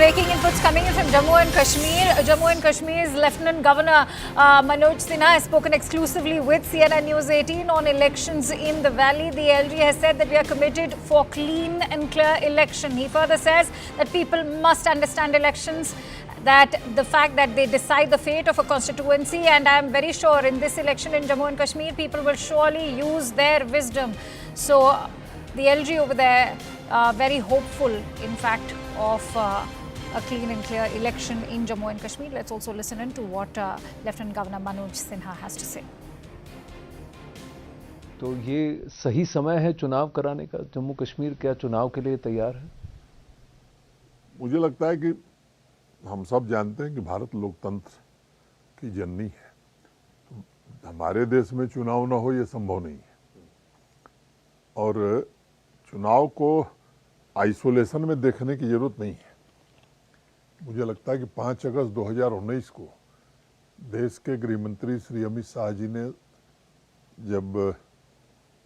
breaking inputs coming in from Jammu and Kashmir. Jammu and Kashmir's Lieutenant Governor Manoj Sinha has spoken exclusively with CNN News 18 on elections in the valley. The LG has said that we are committed for clean and clear election. He further says that people must understand elections, that the fact that they decide the fate of a constituency, and I am very sure in this election in Jammu and Kashmir, people will surely use their wisdom. So the LG over there, very hopeful, in fact, of a clean and clear election in Jammu and Kashmir. Let's also listen in to what Lieutenant Governor Manoj Sinha has to say. तो ये सही समय है चुनाव कराने का? जम्मू कश्मीर क्या चुनाव के लिए तैयार है? मुझे लगता है कि हम सब जानते हैं कि भारत लोकतंत्र की जननी है। तो हमारे देश में चुनाव ना हो ये संभव नहीं है, और चुनाव को आइसोलेशन में देखने की जरूरत नहीं है। मुझे लगता है कि 5 अगस्त 2019 को देश के गृह मंत्री श्री अमित शाह जी ने जब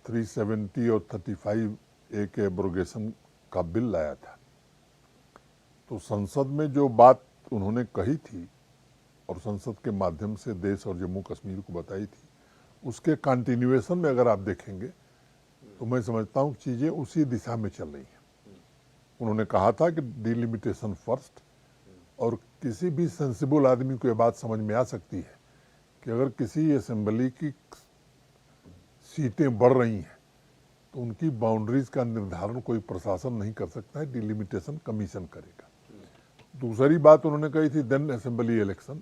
370 और 35A के एब्रोगेशन का बिल लाया था, तो संसद में जो बात उन्होंने कही थी और संसद के माध्यम से देश और जम्मू कश्मीर को बताई थी, उसके कंटिन्यूएशन में अगर आप देखेंगे तो मैं समझता हूँ चीज़ें उसी दिशा में चल रही हैं। उन्होंने कहा था कि डिलिमिटेशन फर्स्ट, और किसी भी सेंसिबल आदमी को यह बात समझ में आ सकती है कि अगर किसी असेंबली की सीटें बढ़ रही हैं तो उनकी बाउंड्रीज का निर्धारण कोई प्रशासन नहीं कर सकता है, डिलिमिटेशन कमीशन करेगा। दूसरी बात उन्होंने कही थी देन असेंबली इलेक्शन,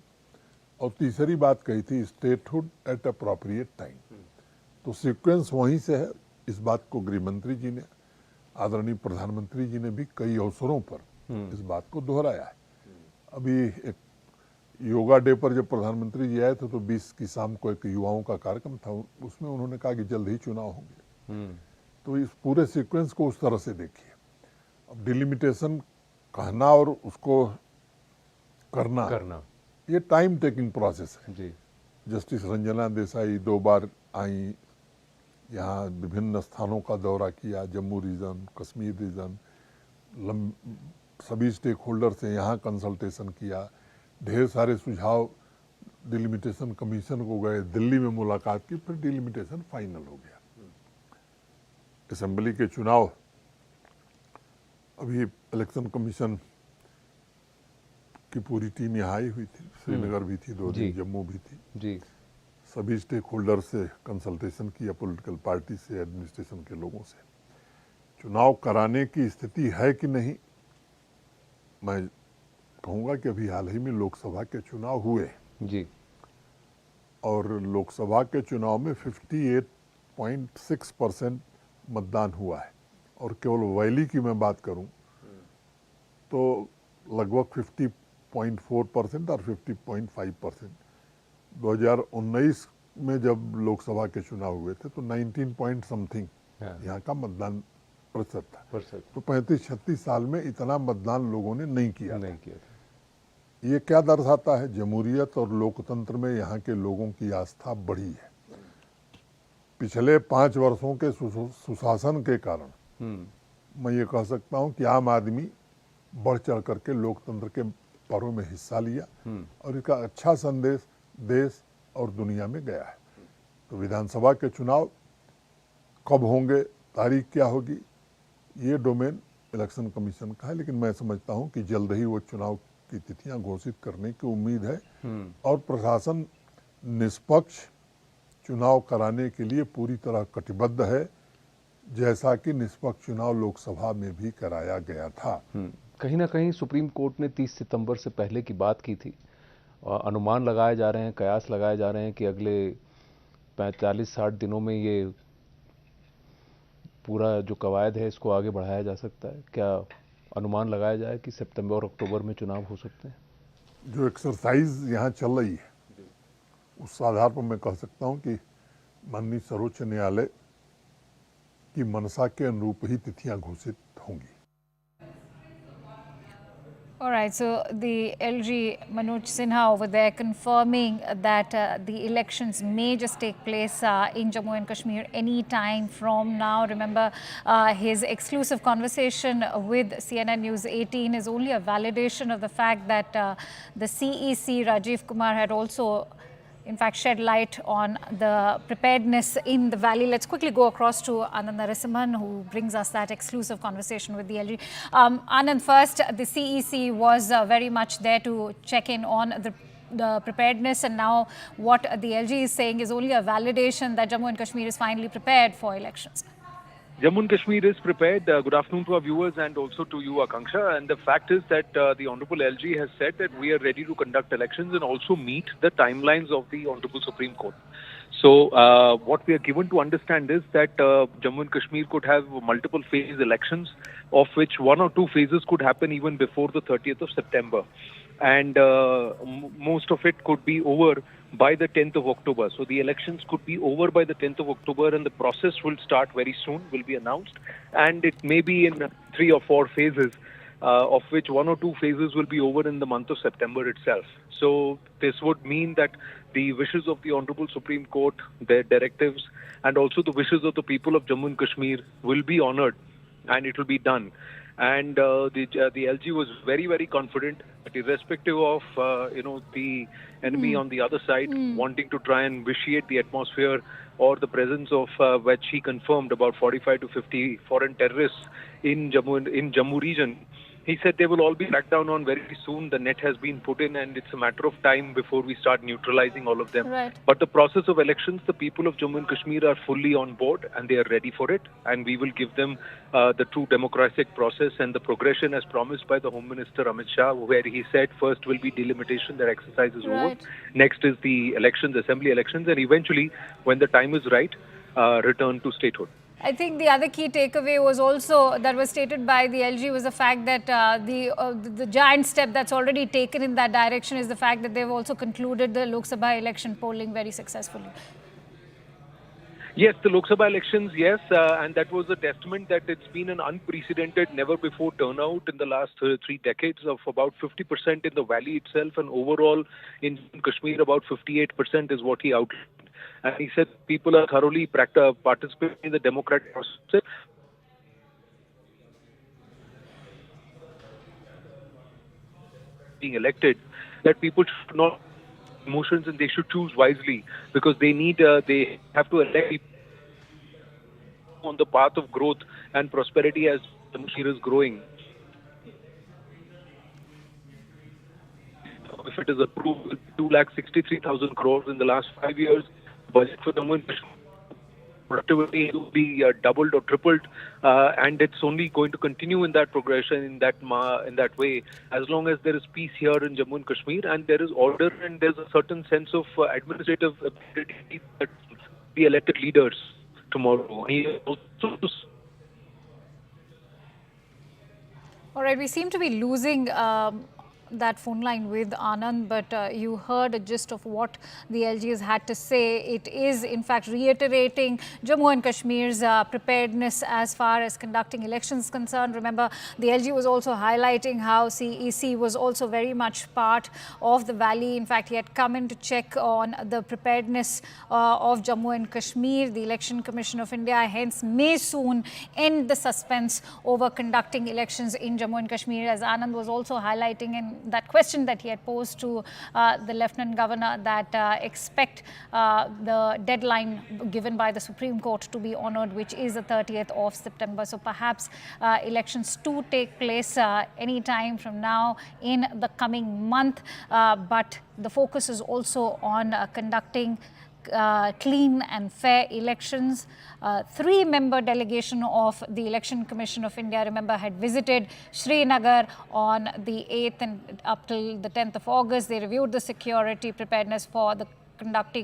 और तीसरी बात कही थी स्टेटहुड एट अप्रोप्रिएट टाइम। तो सीक्वेंस वहीं से है। इस बात को गृह मंत्री जी ने, आदरणीय प्रधानमंत्री जी ने भी कई अवसरों पर इस बात को दोहराया है। अभी एक योगा डे पर जब प्रधानमंत्री जी आए थे तो 20 की शाम को एक युवाओं का कार्यक्रम था, उसमें उन्होंने कहा कि जल्द ही चुनाव होंगे। तो इस पूरे सीक्वेंस को उस तरह से देखिए। अब डिलिमिटेशन कहना और उसको करना ये टाइम टेकिंग प्रोसेस है जी। जस्टिस रंजना देसाई 2 बार आई, यहाँ विभिन्न स्थानों का दौरा किया, जम्मू रीजन, कश्मीर रीजन, सभी स्टेक होल्डर से यहाँ कंसल्टेशन किया, ढेर सारे सुझाव डिलिमिटेशन कमीशन को गए, दिल्ली में मुलाकात की, फिर डिलिमिटेशन फाइनल हो गया। असेंबली के चुनाव, अभी इलेक्शन कमीशन की पूरी टीम यहाँ आई हुई थी, श्रीनगर भी थी 2 दिन, जम्मू भी थी जी। सभी स्टेक होल्डर से कंसल्टेशन किया, पॉलिटिकल पार्टी से, एडमिनिस्ट्रेशन के लोगों से। चुनाव कराने की स्थिति है कि नहीं, मैं कहूँगा कि अभी हाल ही में लोकसभा के चुनाव हुए जी, और लोकसभा के चुनाव में 58.6% मतदान हुआ है, और केवल वैली की मैं बात करूं तो लगभग 50.4% और 50.5%। 2019 में जब लोकसभा के चुनाव हुए थे तो 19 पॉइंट समथिंग यहाँ का मतदान प्रतिशत था। तो 35-36 साल में इतना मतदान लोगों ने नहीं किया था। ये क्या दर्शाता है? जमहूरियत और लोकतंत्र में यहाँ के लोगों की आस्था बढ़ी है। पिछले 5 वर्षों के सुशासन के कारण मैं ये कह सकता हूँ कि आम आदमी बढ़ चढ़ करके लोकतंत्र के पर्व में हिस्सा लिया, और इसका अच्छा संदेश देश और दुनिया में गया है। तो विधानसभा के चुनाव कब होंगे, तारीख क्या होगी, ये डोमेन इलेक्शन कमीशन का है, लेकिन मैं समझता हूं कि जल्द ही वो चुनाव की तिथियां घोषित करने की उम्मीद है, और प्रशासन निष्पक्ष चुनाव कराने के लिए पूरी तरह कटिबद्ध है, जैसा कि निष्पक्ष चुनाव लोकसभा में भी कराया गया था। कहीं ना कहीं सुप्रीम कोर्ट ने 30 सितंबर से पहले की बात की थी, और अनुमान लगाए जा रहे हैं, कयास लगाए जा रहे हैं कि अगले 45-60 दिनों में ये पूरा जो कवायद है इसको आगे बढ़ाया जा सकता है। क्या अनुमान लगाया जाए कि सितंबर और अक्टूबर में चुनाव हो सकते हैं? जो एक्सरसाइज यहाँ चल रही है उस आधार पर मैं कह सकता हूँ कि माननीय सर्वोच्च न्यायालय की मंशा के अनुरूप ही तिथियां घोषित होंगी। All right, so the LG Manoj Sinha over there confirming that the elections may just take place in Jammu and Kashmir any time from now. Remember, his exclusive conversation with CNN News 18 is only a validation of the fact that the CEC, Rajiv Kumar, had also in fact shed light on the preparedness in the valley. Let's quickly go across to Anand Narasimhan, who brings us that exclusive conversation with the LG. Anand, first, the CEC was very much there to check in on the preparedness, and now what the LG is saying is only a validation that Jammu and Kashmir is finally prepared for elections. Jammu and Kashmir is prepared. Good afternoon to our viewers and also to you, Akanksha. And the fact is that the Honorable LG has said that we are ready to conduct elections and also meet the timelines of the Honorable Supreme Court. So what we are given to understand is that Jammu and Kashmir could have multiple phase elections, of which one or two phases could happen even before the 30th of September. And most of it could be over by the 10th of October. So the elections could be over by the 10th of October, and the process will start very soon, will be announced. And it may be in 3 or 4 phases, of which 1 or 2 phases will be over in the month of September itself. So this would mean that the wishes of the Honorable Supreme Court, their directives, and also the wishes of the people of Jammu and Kashmir will be honored, and it will be done. And the LG was very, very confident that irrespective of the enemy on the other side wanting to try and vitiate the atmosphere or the presence of which he confirmed about 45 to 50 foreign terrorists in Jammu region. He said they will all be cracked down on very soon. The net has been put in, and it's a matter of time before we start neutralizing all of them. Right. But the process of elections, the people of Jammu and Kashmir are fully on board, and they are ready for it. And we will give them the true democratic process and the progression as promised by the Home Minister Amit Shah, where he said first will be delimitation, their exercise is over. Next is the elections, assembly elections, and eventually, when the time is right, return to statehood. I think the other key takeaway was also that was stated by the LG was the fact that the giant step that's already taken in that direction is the fact that they've also concluded the Lok Sabha election polling very successfully. Yes, the Lok Sabha elections, yes, and that was a testament that it's been an unprecedented, never before turnout in the last 3 decades of about 50% in the valley itself, and overall in Kashmir about 58% is what he outlined. And he said people are thoroughly participating in the democratic process. Being elected, that people should not emotions and they should choose wisely, because they have to elect people on the path of growth and prosperity as Kashmir is growing. If it is approved, 2,63,000 crores in the last 5 years. Budget for Jammu and Kashmir productivity will be doubled or tripled, and it's only going to continue in that progression, in that way, as long as there is peace here in Jammu and Kashmir, and there is order, and there's a certain sense of administrative ability that the elected leaders tomorrow. All right, we seem to be losing that phone line with Anand, but you heard a gist of what the LG has had to say. It is in fact reiterating Jammu and Kashmir's preparedness as far as conducting elections concerned. Remember, the LG was also highlighting how CEC was also very much part of the valley. In fact, he had come in to check on the preparedness of Jammu and Kashmir. The Election Commission of India hence may soon end the suspense over conducting elections in Jammu and Kashmir, as Anand was also highlighting in that question that he had posed to the Lieutenant Governor, that expect the deadline given by the Supreme Court to be honored, which is the 30th of September. So perhaps elections to take place any time from now in the coming month. But the focus is also on conducting clean and fair elections. 3-member delegation of the Election Commission of India, remember, had visited Srinagar on the 8th and up till the 10th of August. They reviewed the security preparedness for the conducting